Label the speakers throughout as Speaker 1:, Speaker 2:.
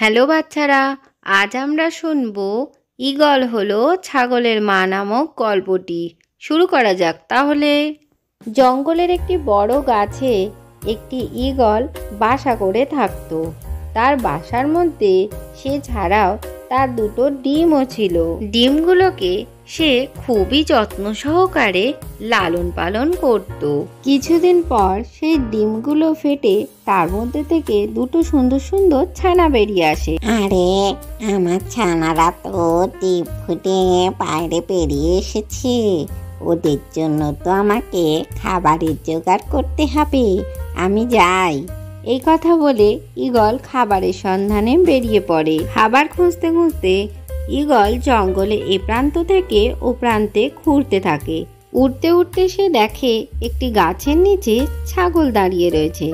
Speaker 1: Hello বাচ্চারা, আজ আমরা শুনব ঈগল হলো ছাগলের মা নামক গল্পটি। শুরু করা যাক তাহলে। জঙ্গলের একটি বড় গাছে একটি ঈগল বাসা করে থাকতো। তার বাসার মধ্যে সে ছাড়াও তার দুটো ডিমও ছিল। ডিমগুলোকে সে খুবই যত্ন সহকারে লালন পালন করত। কিছুদিন পর সেই ডিমগুলো ফেটে তার মধ্যে থেকে দুটো সুন্দর সুন্দর ছানা বেরিয়ে আসে।
Speaker 2: আরে আমার ছানারা তো ডিম ফুটে বাইরে বেরিয়ে এসেছে, ওদের জন্য তো আমাকে খাবারের জোগাড় করতে হবে, আমি যাই।
Speaker 1: এই কথা বলে ঈগল খাবারের সন্ধানে বেরিয়ে পড়ে। খাবার খুঁজতে খুঁজতে ঈগল জঙ্গলে এ প্রান্ত থেকে ও প্রান্তে ঘুরতে থাকে। উঠতে উঠতে সে দেখে একটি গাছের নিচে ছাগল দাঁড়িয়ে রয়েছে।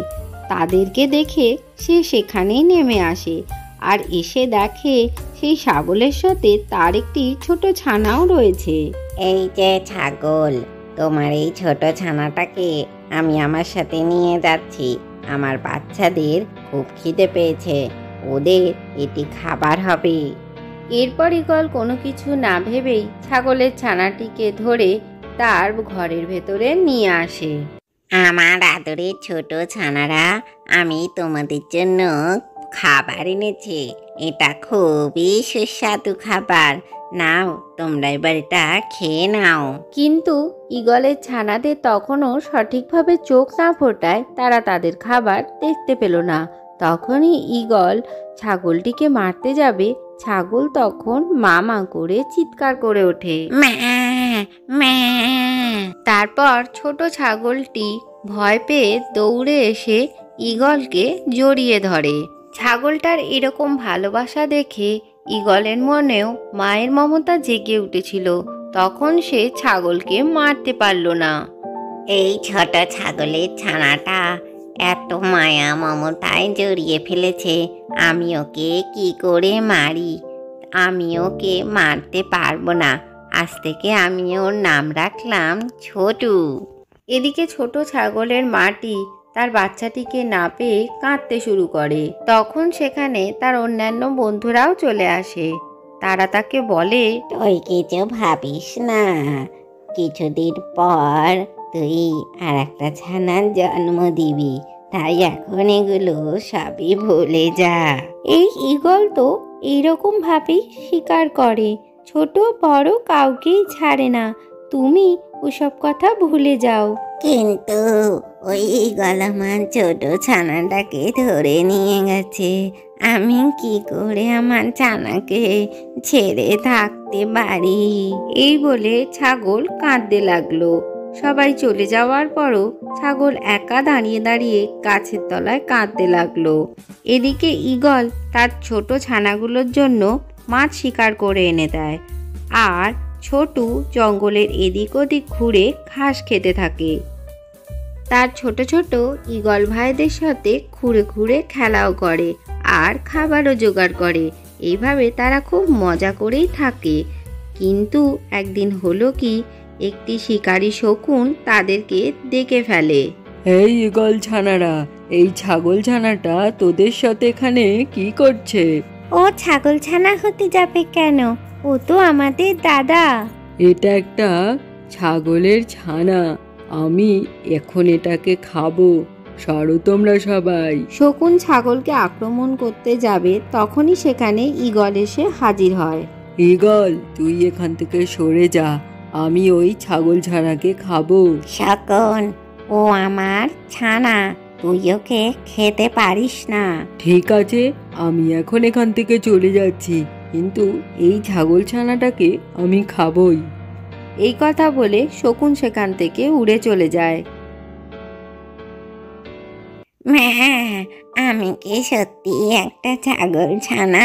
Speaker 1: তাদেরকে দেখে সে সেখানেই নেমে আসে আর এসে দেখে সেই ছাগলের সাথে তার একটি ছোট ছানাও রয়েছে।
Speaker 2: এই যে ছাগল, তোমার এই ছোট ছানাটাকে আমি আমার সাথে নিয়ে যাচ্ছি। আমার বাচ্চাদের খুব খিদে পেয়েছে, ওদের এটি খাবার হবে।
Speaker 1: এরপর ঈগল কোনো কিছু না ভেবেই ছাগলের ছানাটিকে ধরে তার ঘরের ভেতরে নিয়ে আসে।
Speaker 2: আমার আদরের ছোট ছানারা, আমি তোমাদের জন্য খাবার এনেছি। এটা খুবই সুস্বাদু খাবার, নাও তোমরা এবার এটা খেয়ে নাও।
Speaker 1: কিন্তু ঈগলের ছানাদের তখনও সঠিকভাবে চোখ না ফোটায় তারা তাদের খাবার দেখতে পেল না। তখনই ঈগল ছাগলটিকে মারতে যাবে, ছাগল তখন মা মা করে চিৎকার করে ওঠে। তারপর ছোট ছাগলটি ভয় পেয়ে দৌড়ে এসে ঈগলকে জড়িয়ে ধরে। ছাগলটার এরকম ভালোবাসা দেখে ঈগলের মনেও মায়ের মমতা জেগে উঠেছিল। তখন সে ছাগলকে মারতে পারল না।
Speaker 2: এই ছোট ছাগলের ছানাটা এত মায়া মমতায় জড়িয়ে ফেলেছে, আমি ওকে কি করে মারি? আমি ওকে মারতে পারবো না। আজ থেকে আমি ওর নাম রাখলাম ছোটু।
Speaker 1: এদিকে ছোট ছাগলের মাটি তার বাচ্চাটিকে না পেয়ে কাঁদতে শুরু করে। তখন সেখানে তার অন্যান্য বন্ধুরাও চলে আসে। তারা তাকে বলে,
Speaker 2: তুই কিছু ভাবিস না, কিছুদিন পর তুই আর একটা ছানার জন্ম দিবি, তাই এখন এগুলো সবই ভুলে যা।
Speaker 1: এই ঈগল তো এইরকম ভাবেই স্বীকার করে, ছোট বড় কাউকেই ছাড়ে না। তুমি ওসব কথা ভুলে যাও।
Speaker 2: কিন্তু ওই গলামান ছোট ছানাটাকে ধরে নিয়ে গেছে, আমি কি করে আমার ছানাকে ছেড়ে থাকতে পারি?
Speaker 1: এই বলে ছাগল কাঁদতে লাগলো। সবাই চলে যাওয়ার পরও ছাগল একা দাঁড়িয়ে দাঁড়িয়ে গাছের তলায় কাঁদতে লাগলো। এদিকে ঈগল তার ছোট ছানাগুলোর জন্য মাছ শিকার করে এনে দেয় আর ছোটু জঙ্গলের এদিক ওদিক ঘুরে ঘাস খেতে থাকে। তার ছোট ছোট ঈগল ভাইদের সাথে ঘুরে ঘুরে খেলাও করে আর খাবারও জোগাড় করে। এইভাবে তারা খুব মজা করেই থাকে। কিন্তু একদিন হলো কি, একটি শিকারী শকুন তাদেরকে দেখে ফেলে।
Speaker 3: এই ঈগল ছানারা, এই ছাগল ছানাটা তোদের সাথে এখানে কি করছে?
Speaker 1: ও ছাগল ছানা হতে যাবে কেন? ও তো আমাদের দাদা।
Speaker 3: এটা একটা ছাগলের ছানা, আমি এখন এটাকে খাবো। সরো তোমরা সবাই।
Speaker 1: শকুন ছাগলকে আক্রমণ করতে যাবে, তখনই সেখানে ঈগল এসে হাজির হয়।
Speaker 3: ঈগল, তুই এখান থেকে সরে যা, আমি ওই ছাগল ছানাকে খাবো।
Speaker 2: শকুন, ও আমার ছানা, তুই ওকে খেতে পারিস না।
Speaker 3: ঠিক আছে, আমি এখন এখান থেকে চলে যাচ্ছি, কিন্তু এই ছাগল ছানাটাকে আমি খাবই।
Speaker 1: এই কথা বলে শকুন সেখান থেকে উড়ে চলে যায়।
Speaker 2: আমি কি সত্যি একটা ছাগল ছানা?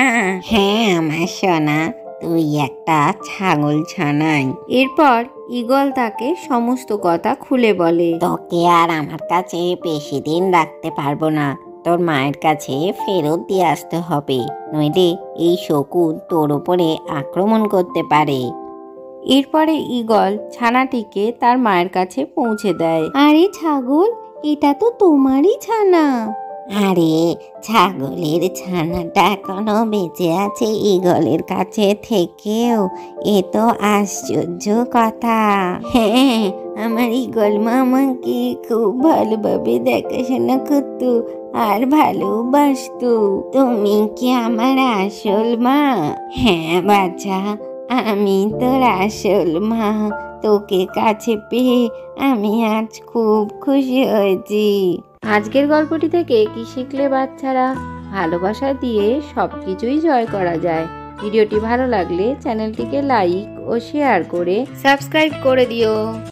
Speaker 2: হ্যাঁ আমার সোনা, তুই একটা ছাগল ছানাই।
Speaker 1: এরপর ঈগল তাকে সমস্ত কথা খুলে বলে।
Speaker 2: তোকে আর আমার কাছে বেশি দিন রাখতে পারবো না, তোর মায়ের কাছে ফেরত দিয়ে আসতে হবে, নইলে এই শকুন তোর উপরে আক্রমণ করতে পারে।
Speaker 1: এরপরে ঈগল ছানাটিকে তার মায়ের কাছে পৌঁছে দেয়। আরে ছাগল, এটা তো তোমারই ছানা।
Speaker 2: আরে ছাগলের ছানাটা এখনো বেঁচে আছে ঈগলের কাছে থেকেও, এ তো আশ্চর্য কথা। হ্যাঁ, আমার ঈগল মা আমাকে খুব ভালোভাবে দেখাশোনা করতো আর ভালোবাসতো। তুমি কি আমার আসল মা? হ্যাঁ বাচ্চা, আমি তোর আসল মা। তোকে কাছে পেয়ে আমি আজ খুব খুশি হয়েছি।
Speaker 1: আজকের গল্পটি থেকে কি শিখলে বাচ্চারা? ভালোবাসা দিয়ে সবকিছুই জয় করা যায়। ভিডিওটি ভালো লাগলে চ্যানেলটিকে লাইক ও শেয়ার করে সাবস্ক্রাইব করে দিও।